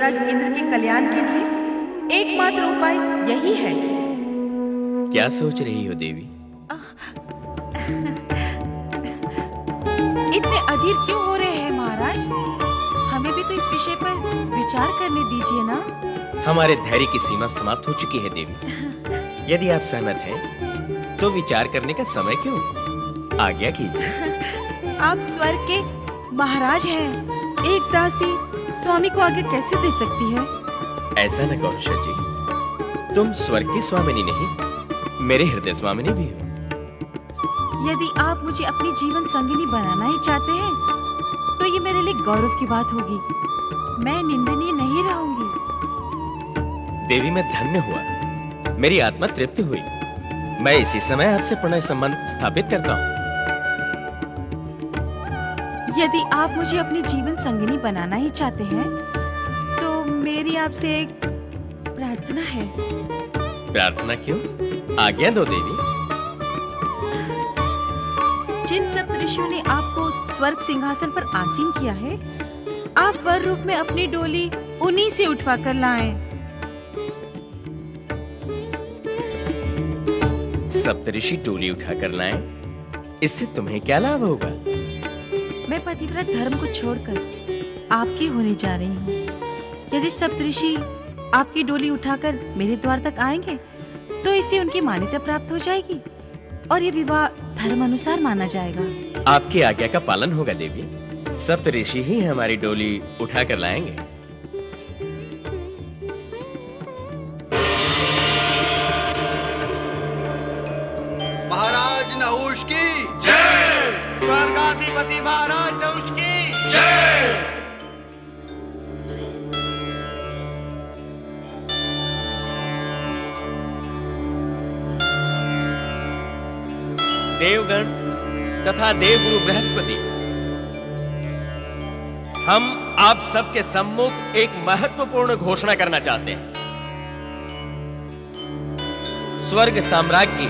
देवराज इंद्र के कल्याण के लिए एकमात्र उपाय यही है। क्या सोच रही हो देवी? इतने अधीर क्यों हो रहे हैं महाराज? हमें भी तो इस विषय पर विचार करने दीजिए ना। हमारे धैर्य की सीमा समाप्त हो चुकी है देवी। यदि आप सहमत हैं, तो विचार करने का समय क्यों? आज्ञा कीजिए। आप स्वर्ग के महाराज हैं, एक दासी स्वामी को आगे कैसे दे सकती है? ऐसा न कहो शची, तुम स्वर्ग की स्वामिनी नहीं, मेरे हृदय स्वामिनी भी हो। यदि आप मुझे अपनी जीवन संगिनी बनाना ही चाहते हैं, तो ये मेरे लिए गौरव की बात होगी। मैं निंदनीय नहीं रहूंगी। देवी, मैं धन्य हुआ, मेरी आत्मा तृप्त हुई। मैं इसी समय आपसे प्रणय संबंध स्थापित करता हूँ। यदि आप मुझे अपनी जीवन संगिनी बनाना ही चाहते हैं, तो मेरी आपसे एक प्रार्थना है। प्रार्थना क्यों? आज्ञा दो देवी। जिन सप्तऋषियों ने आपको स्वर्ग सिंहासन पर आसीन किया है, आप वर रूप में अपनी डोली उन्हीं से उठवा कर लाएं। सप्तऋषि डोली उठा कर लाएं? इससे तुम्हें क्या लाभ होगा? मैं पतिव्रत धर्म को छोड़कर आपकी होने जा रही हूँ। यदि सप्तऋषि आपकी डोली उठाकर मेरे द्वार तक आएंगे, तो इससे उनकी मान्यता प्राप्त हो जाएगी और ये विवाह धर्म अनुसार माना जाएगा। आपकी आज्ञा का पालन होगा देवी। सप्तऋषि ही हमारी डोली उठा कर लाएंगे। महाराज नहुष की जय। स्वर्गाधिपति महाराज नहुष की जय। देवगण तथा देवगुरु बृहस्पति, हम आप सबके सम्मुख एक महत्वपूर्ण घोषणा करना चाहते हैं। स्वर्ग साम्राज्ञी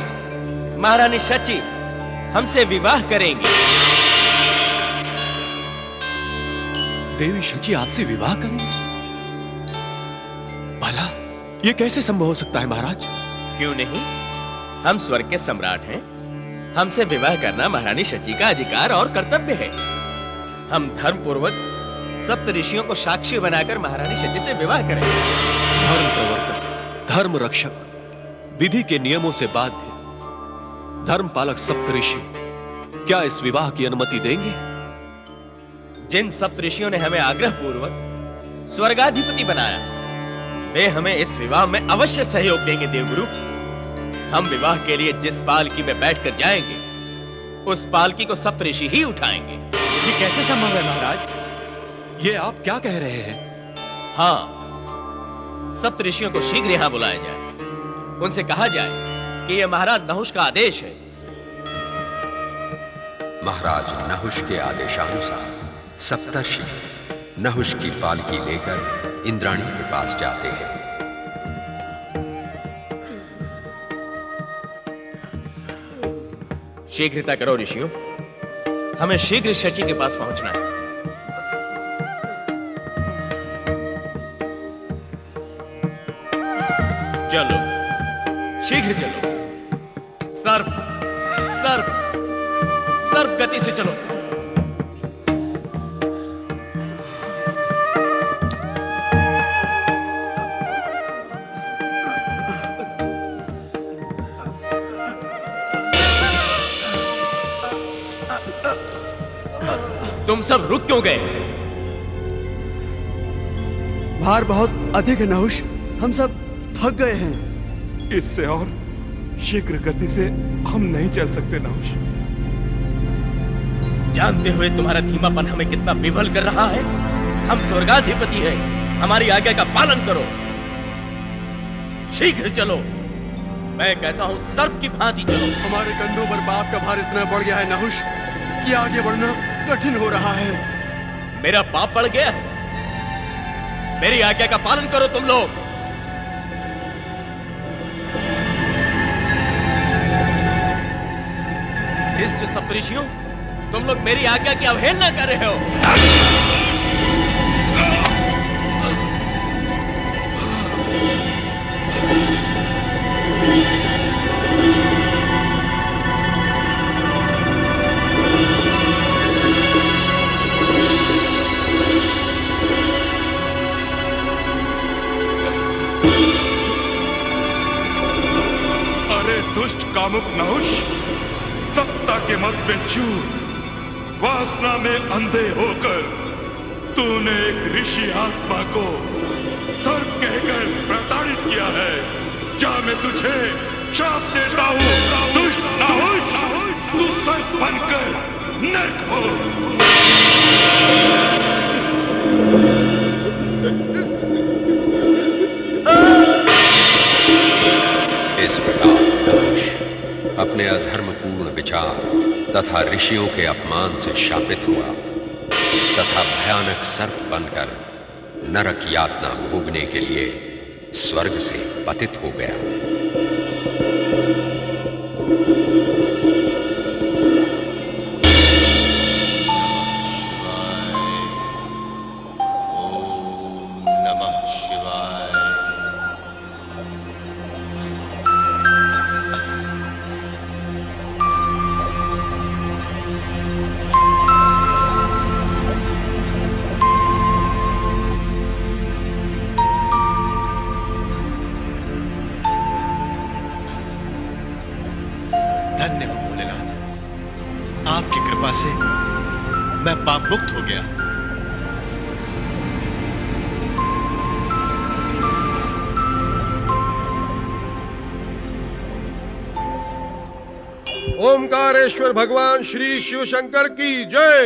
महारानी शची हमसे विवाह करेंगी। देवी शची आपसे विवाह करेंगी? भला ये कैसे संभव हो सकता है महाराज? क्यों नहीं? हम स्वर्ग के सम्राट हैं। हमसे विवाह करना महारानी शची का अधिकार और कर्तव्य है। हम धर्म पूर्वक सप्तऋषियों को साक्षी बनाकर महारानी शची से विवाह करेंगे। धर्म प्रवर्तक, धर्म रक्षक, विधि के नियमों से बाध्य धर्म पालक सप्तऋषि क्या इस विवाह की अनुमति देंगे? जिन सप्तऋषियों ने हमें आग्रह पूर्वक स्वर्गाधिपति बनाया, वे हमें इस विवाह में अवश्य सहयोग देंगे देवगुरु। हम विवाह के लिए जिस पालकी में बैठकर जाएंगे, उस पालकी को सप्तऋषि ही उठाएंगे। ये कैसे संभव है महाराज? ये आप क्या कह रहे हैं? हाँ, सप्तऋषियों को शीघ्र यहां बुलाया जाए। उनसे कहा जाए कि यह महाराज नहुष का आदेश है। महाराज नहुष के आदेशानुसार सप्तर्षि नहुष की पालकी लेकर इंद्राणी के पास जाते हैं। शीघ्रता करो ऋषियों, हमें शीघ्र शची के पास पहुंचना है। चलो, शीघ्र चलो। सर्प सर्प सर्प गति से चलो। तुम सब रुक क्यों गए? भार बहुत अधिक है नहुष, हम सब थक गए हैं। इससे और शीघ्र गति से हम नहीं चल सकते नहुष। जानते हुए तुम्हारा धीमापन हमें कितना विवल कर रहा है। हम स्वर्गाधिपति हैं, हमारी आज्ञा का पालन करो। शीघ्र चलो, मैं कहता हूं सर्प की भांति चलो। हमारे कंधों पर पाप का भार इतना बढ़ गया है नहुष कि आगे बढ़ना कठिन हो रहा है। मेरा पाप बढ़ गया है? मेरी आज्ञा का पालन करो तुम लोग। इष्ट सप्तऋषियों, तुम लोग मेरी आज्ञा की अवहेलना कर रहे हो। कामुक नहुष, सत्ता के मत में चूर, वासना में अंधे होकर तूने एक ऋषि आत्मा को सर्प कहकर प्रताड़ित किया है। क्या मैं तुझे श्राप देता हूं, दुष्ट नहुष, तू सर्प बनकर नर्क हो। इस प्रकार नहुष अपने अधर्मपूर्ण विचार तथा ऋषियों के अपमान से शापित हुआ तथा भयानक सर्प बनकर नरक यातना भोगने के लिए स्वर्ग से पतित हो गया। नमः शिवाय। धन्य हो भोलेनाथ, आपकी कृपा से मैं पाप मुक्त हो गया। ओमकारेश्वर भगवान श्री शिव शंकर की जय।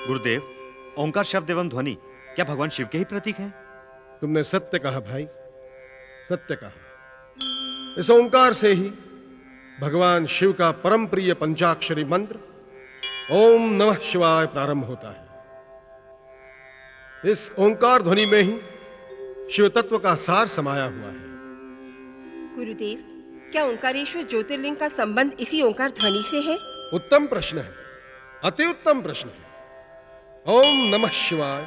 गुरुदेव, ओंकार शब्द एवं ध्वनि क्या भगवान शिव के ही प्रतीक हैं? तुमने सत्य कहा भाई, सत्य कहा। इस ओंकार से ही भगवान शिव का परम प्रिय पंचाक्षरी मंत्र ओम नमः शिवाय प्रारंभ होता है। इस ओंकार ध्वनि में ही शिव तत्व का सार समाया हुआ है। गुरुदेव, क्या ओंकारेश्वर ज्योतिर्लिंग का संबंध इसी ओंकार ध्वनि से है? उत्तम प्रश्न है, अति उत्तम प्रश्न है। ओम नमः शिवाय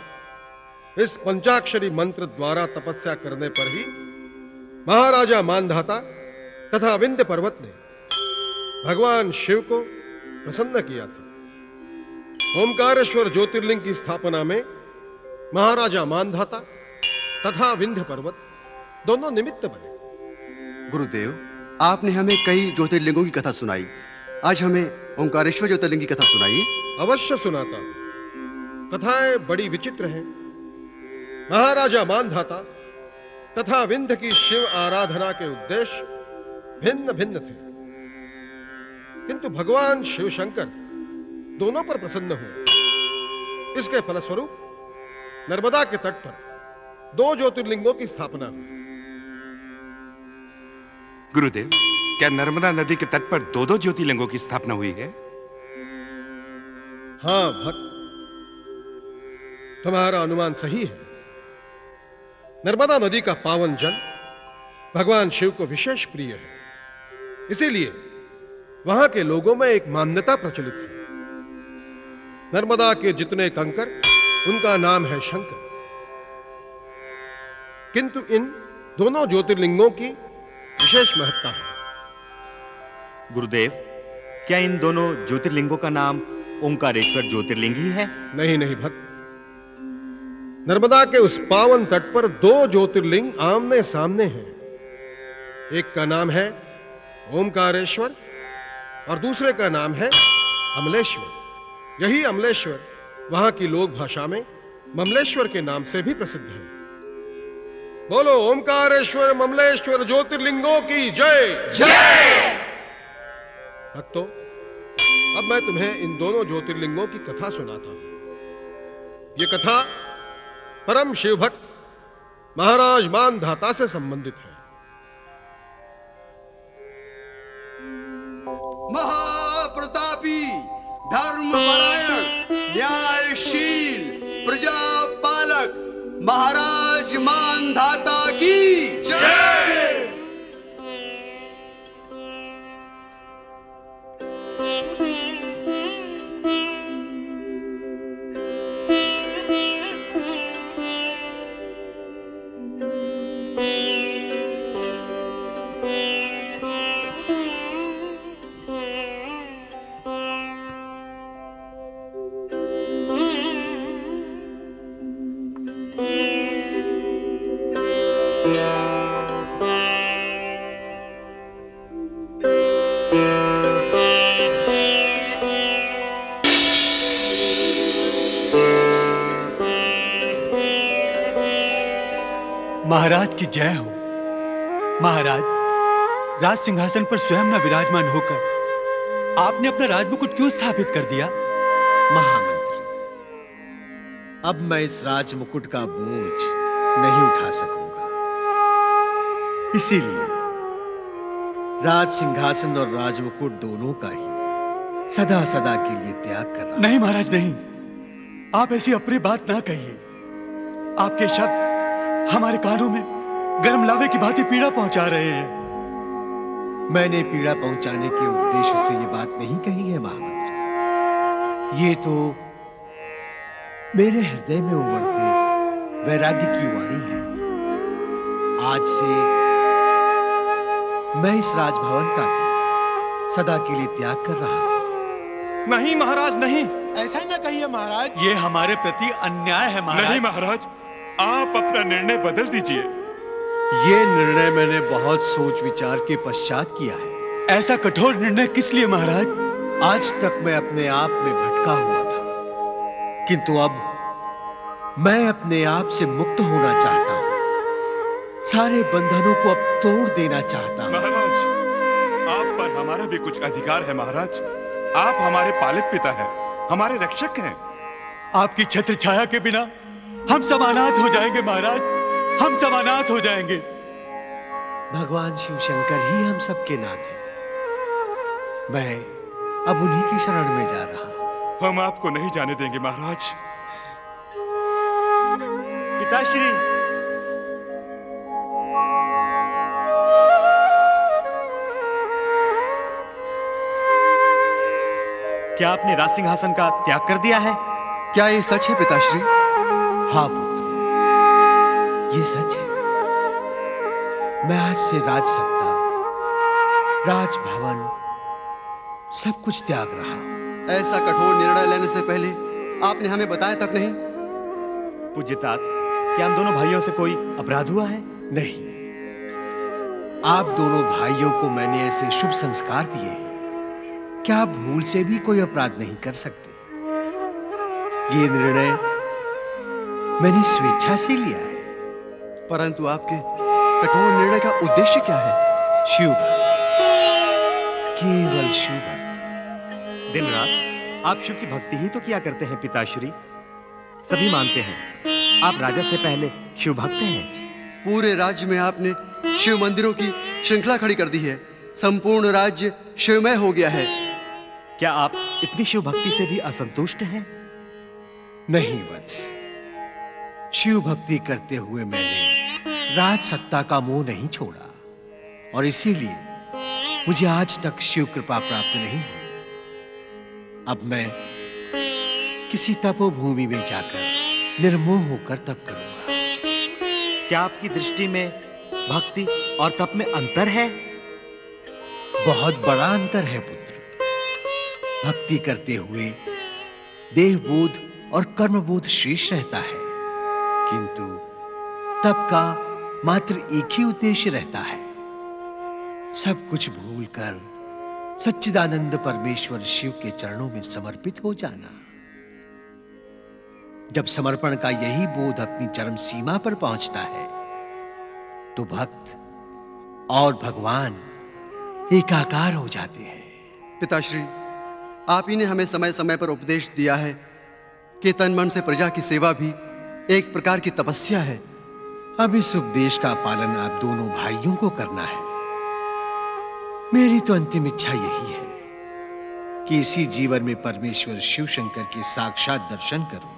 इस पंचाक्षरी मंत्र द्वारा तपस्या करने पर ही महाराजा मानधाता तथा विंध्य पर्वत ने भगवान शिव को प्रसन्न किया था। ओमकारेश्वर ज्योतिर्लिंग की स्थापना में महाराजा मानधाता तथा विंध्य पर्वत दोनों निमित्त बने। गुरुदेव, आपने हमें कई ज्योतिर्लिंगों की कथा सुनाई, आज हमें ओंकारेश्वर ज्योतिर्लिंग की कथा सुनाइए। अवश्य सुनाता हूं। कथाएं बड़ी विचित्र हैं। महाराजा मानधाता तथा विंध्य की शिव आराधना के उद्देश्य भिन्न भिन्न थे, किंतु भगवान शिव शंकर दोनों पर प्रसन्न हुए। इसके फलस्वरूप नर्मदा के तट पर 2 ज्योतिर्लिंगों की स्थापना हुई। गुरुदेव, क्या नर्मदा नदी के तट पर 2-2 ज्योतिर्लिंगों की स्थापना हुई है? हां भक्त, तुम्हारा अनुमान सही है। नर्मदा नदी का पावन जल भगवान शिव को विशेष प्रिय है, इसीलिए वहां के लोगों में एक मान्यता प्रचलित है। नर्मदा के जितने कंकर उनका नाम है शंकर। किंतु इन दोनों ज्योतिर्लिंगों की विशेष महत्ता है। गुरुदेव, क्या इन दोनों ज्योतिर्लिंगों का नाम ओंकारेश्वर ज्योतिर्लिंग ही है? नहीं नहीं भक्त, नर्मदा के उस पावन तट पर 2 ज्योतिर्लिंग आमने सामने हैं। एक का नाम है ओमकारेश्वर और दूसरे का नाम है अमलेश्वर। यही अमलेश्वर वहां की लोक भाषा में ममलेश्वर के नाम से भी प्रसिद्ध है। बोलो ओमकारेश्वर ममलेश्वर ज्योतिर्लिंगों की जय। जय। भक्तों, अब मैं तुम्हें इन दोनों ज्योतिर्लिंगों की कथा सुनाता हूं। यह कथा परम शिव भक्त महाराज मानधाता से संबंधित है। महाप्रतापी, धर्मपरायण, न्यायशील, प्रजापालक महाराज मानधाता की जय। महाराज की जय हो। महाराज, राज सिंहासन पर स्वयं न विराजमान होकर आपने अपना राजमुकुट क्यों स्थापित कर दिया? महामंत्री, अब मैं इस राजमुकुट का बोझ नहीं उठा सकूंगा, इसीलिए राज सिंहासन और राजमुकुट दोनों का ही सदा सदा के लिए त्याग कर रहा हूं। नहीं महाराज, नहीं, आप ऐसी अप्रिय बात ना कहिए। आपके शब्द हमारे कानों में गर्म लावे की भांति पीड़ा पहुंचा रहे हैं। मैंने पीड़ा पहुंचाने के उद्देश्य से ये बात नहीं कही है महामंत्री। ये तो मेरे हृदय में उमड़ते वैराग्य की वाणी है। आज से मैं इस राजभवन का भी सदा के लिए त्याग कर रहा हूं। नहीं महाराज, नहीं, ऐसा ना कहिए महाराज। ये हमारे प्रति अन्याय है महाराज। नहीं महाराज, आप अपना निर्णय बदल दीजिए। ये निर्णय मैंने बहुत सोच विचार के पश्चात किया है। ऐसा कठोर निर्णय किस लिए महाराज? आज तक मैं अपने आप में भटका हुआ था, किंतु अब मैं अपने आप से मुक्त होना चाहता हूं। सारे बंधनों को अब तोड़ देना चाहता हूं। महाराज, आप पर हमारा भी कुछ अधिकार है महाराज। आप हमारे पालित पिता हैं, हमारे रक्षक हैं। आपकी छत्र छाया के बिना हम सब अनाथ हो जाएंगे महाराज, हम सब अनाथ हो जाएंगे। भगवान शिव शंकर ही हम सबके नाथ हैं। मैं अब उन्हीं की शरण में जा रहा हूं। हम आपको नहीं जाने देंगे महाराज। पिताश्री, क्या आपने राज सिंहासन का त्याग कर दिया है? क्या ये सच है पिताश्री? हाँ पुत्र, ये सच है। मैं आज से राजसत्ता, राजभवन सब कुछ त्याग रहा हूं। ऐसा कठोर निर्णय लेने से पहले आपने हमें बताया तक नहीं। पूज्यतात, क्या हम दोनों भाइयों से कोई अपराध हुआ है? नहीं, आप दोनों भाइयों को मैंने ऐसे शुभ संस्कार दिए हैं, क्या आप भूल से भी कोई अपराध नहीं कर सकते। ये निर्णय मैंने स्वेच्छा से लिया है। परंतु आपके कठोर निर्णय का उद्देश्य क्या है? शिव भक्ति, केवल शिव भक्ति। दिन रात आप शिव की भक्ति ही तो किया करते हैं पिताश्री। सभी मानते हैं आप राजा से पहले शिव भक्त हैं। पूरे राज्य में आपने शिव मंदिरों की श्रृंखला खड़ी कर दी है। संपूर्ण राज्य शिवमय हो गया है। क्या आप इतनी शिव भक्ति से भी असंतुष्ट हैं? नहीं वत्स, शिव भक्ति करते हुए मैंने राज सत्ता का मोह नहीं छोड़ा, और इसीलिए मुझे आज तक शिव कृपा प्राप्त नहीं हुई। अब मैं किसी तपोभूमि में जाकर निर्मोह होकर तप करूंगा। क्या आपकी दृष्टि में भक्ति और तप में अंतर है? बहुत बड़ा अंतर है पुत्र। भक्ति करते हुए देहबोध और कर्मबोध शेष रहता है, किंतु तप का मात्र एक ही उद्देश्य रहता है, सब कुछ भूलकर सच्चिदानंद परमेश्वर शिव के चरणों में समर्पित हो जाना। जब समर्पण का यही बोध अपनी चरम सीमा पर पहुंचता है, तो भक्त और भगवान एकाकार हो जाते हैं। पिताश्री, आप ही ने हमें समय समय पर उपदेश दिया है कि तन मन से प्रजा की सेवा भी एक प्रकार की तपस्या है। अब इस उपदेश का पालन आप दोनों भाइयों को करना है। मेरी तो अंतिम इच्छा यही है कि इसी जीवन में परमेश्वर शिव शंकर के साक्षात दर्शन करूं,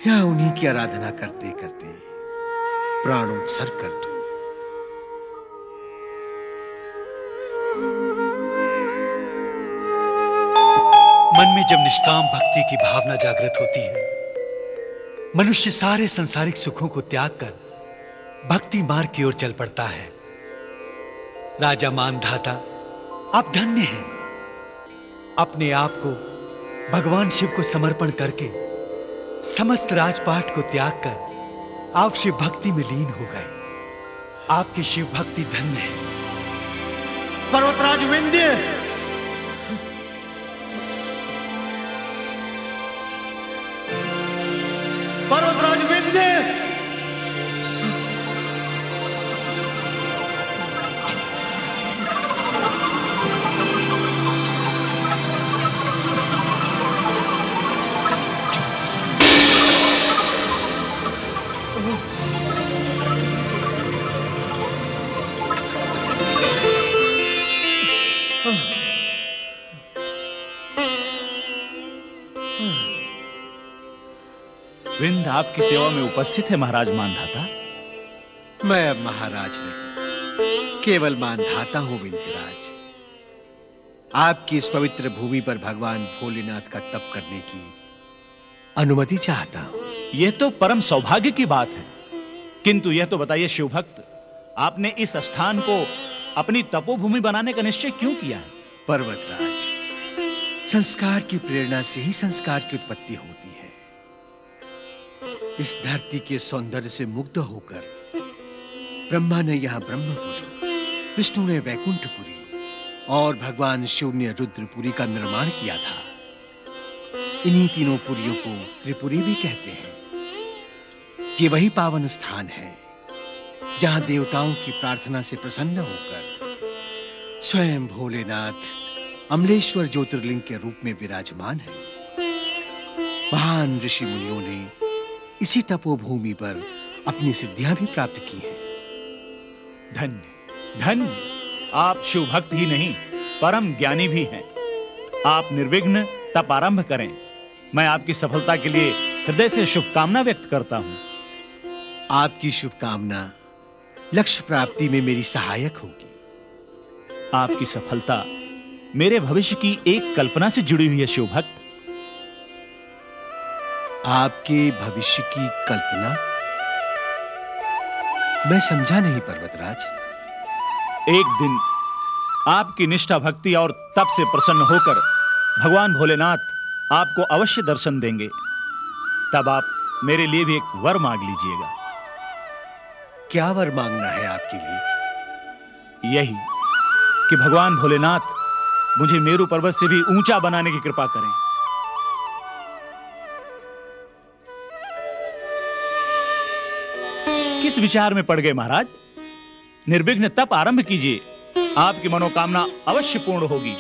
या उन्हीं की आराधना करते करते प्राणोत्सर्ग कर दूं। मन में जब निष्काम भक्ति की भावना जागृत होती है, मनुष्य सारे संसारिक सुखों को त्याग कर भक्ति मार्ग की ओर चल पड़ता है। राजा मानधाता, आप धन्य हैं। अपने आप को भगवान शिव को समर्पण करके समस्त राजपाट को त्याग कर आप शिव भक्ति में लीन हो गए। आपकी शिव भक्ति धन्य है। पर्वतराज विंध्य, पर्वतराज विंध्य, विंध्य आपकी सेवा में उपस्थित है महाराज मानधाता। मैं अब महाराज नहीं, केवल मानधाता हूं विंध्यराज। आपकी इस पवित्र भूमि पर भगवान भोलेनाथ का तप करने की अनुमति चाहता हूं। यह तो परम सौभाग्य की बात है, किंतु यह तो बताइए शिवभक्त, आपने इस स्थान को अपनी तपोभूमि बनाने का निश्चय क्यों किया है? पर्वतराज, संस्कार की प्रेरणा से ही संस्कार की उत्पत्ति होती है। इस धरती के सौंदर्य से मुग्ध होकर ब्रह्मा ने यहां ब्रह्मपुरी, विष्णु ने वैकुंठपुरी और भगवान शिव ने रुद्रपुरी का निर्माण किया था। इन्हीं तीनों पुरियों को त्रिपुरी भी कहते हैं। ये वही पावन स्थान है जहां देवताओं की प्रार्थना से प्रसन्न होकर स्वयं भोलेनाथ अमलेश्वर ज्योतिर्लिंग के रूप में विराजमान है। महान ऋषि मुनियों ने इसी तपोभूमि पर अपनी सिद्धियां भी प्राप्त की हैं। धन्य धन्य, आप शिव भक्त ही नहीं परम ज्ञानी भी हैं। आप निर्विघ्न तप आरंभ करें। मैं आपकी सफलता के लिए हृदय से शुभकामना व्यक्त करता हूं। आपकी शुभकामना लक्ष्य प्राप्ति में मेरी सहायक होगी। आपकी सफलता मेरे भविष्य की एक कल्पना से जुड़ी हुई है शिव भक्त। आपके भविष्य की कल्पना? मैं समझा नहीं पर्वतराज। एक दिन आपकी निष्ठा भक्ति और तप से प्रसन्न होकर भगवान भोलेनाथ आपको अवश्य दर्शन देंगे। तब आप मेरे लिए भी एक वर मांग लीजिएगा। क्या वर मांगना है आपके लिए? यही कि भगवान भोलेनाथ मुझे मेरू पर्वत से भी ऊंचा बनाने की कृपा करें। किस विचार में पड़ गए महाराज? निर्विघ्न तप आरंभ कीजिए, आपकी मनोकामना अवश्य पूर्ण होगी।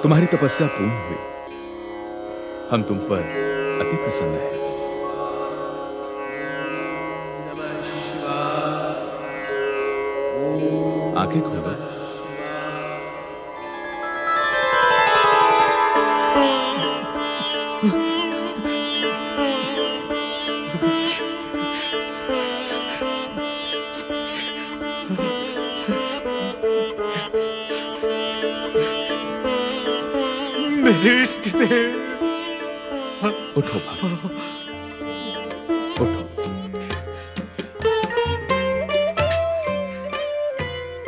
तुम्हारी तपस्या पूर्ण हुई। हम तुम पर अति प्रसन्न हैं। आंखें खोलो। मेरे इष्ट देव, उठो भाई, उठो।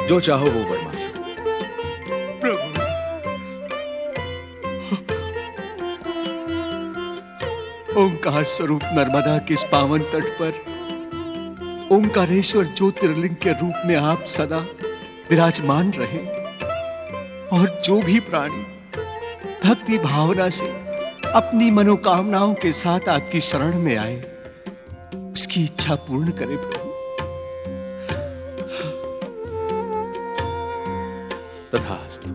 जो चाहो वो वर मांगो। प्रभु, ओंकार स्वरूप नर्मदा के इस पावन तट पर ओंकारेश्वर ज्योतिर्लिंग के रूप में आप सदा विराजमान रहे और जो भी प्राणी भक्ति भावना से अपनी मनोकामनाओं के साथ आपकी शरण में आए, उसकी इच्छा पूर्ण करे प्रभु। तथास्तु।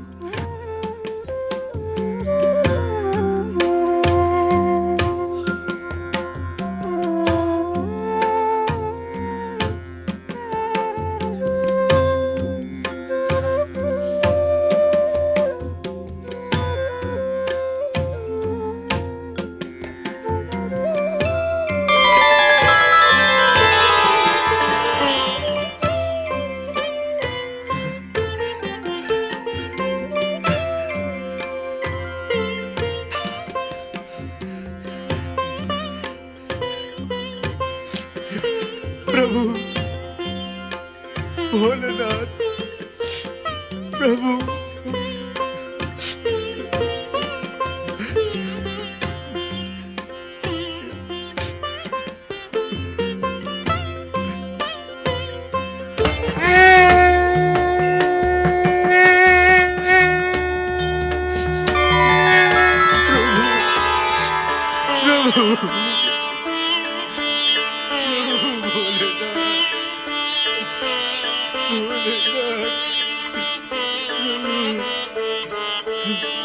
प्रभु भोलेनाथ, प्रभु भोलेनाथ,